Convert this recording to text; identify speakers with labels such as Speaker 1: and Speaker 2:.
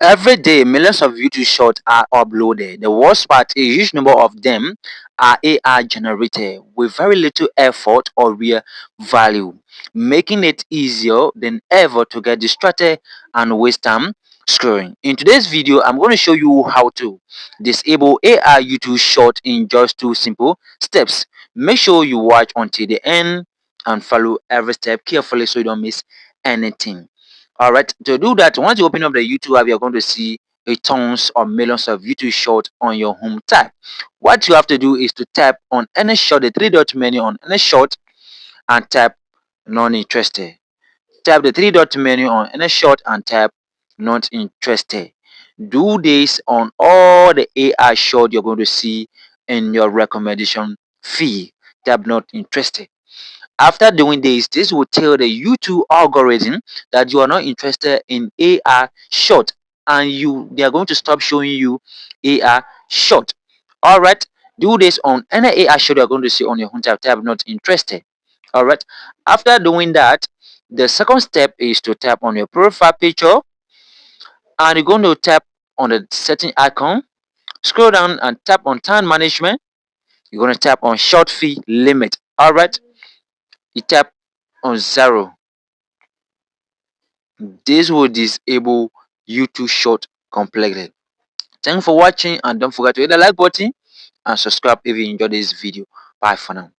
Speaker 1: Every day, millions of YouTube shorts are uploaded. The worst part is a huge number of them are AI generated with very little effort or real value, making it easier than ever to get distracted and waste time scrolling. In today's video, I'm going to show you how to disable AI YouTube short in just two simple steps. Make sure you watch until the end and follow every step carefully so you don't miss anything. All right, to do that, once you open up the YouTube app, you're going to see a tons or millions of YouTube short on your home tab. What you have to do is to tap on any short, the three dot menu on any short, and tap not interested. Tap the three dot menu on any short and tap not interested. Do this on all the AI short you're going to see in your recommendation feed. Tap not interested. After doing this will tell the YouTube algorithm that you are not interested in AR short, and they are going to stop showing you AR short. All right, do this on any AR short you are going to see on your home tab not interested. All right, after doing that, the second step is to tap on your profile picture, and you're going to tap on the setting icon, scroll down and tap on time management. You're going to tap on short fee limit. All right, you tap on 0. This will disable YouTube short completely. Thanks for watching, and don't forget to hit the like button and subscribe if you enjoyed this video. Bye for now.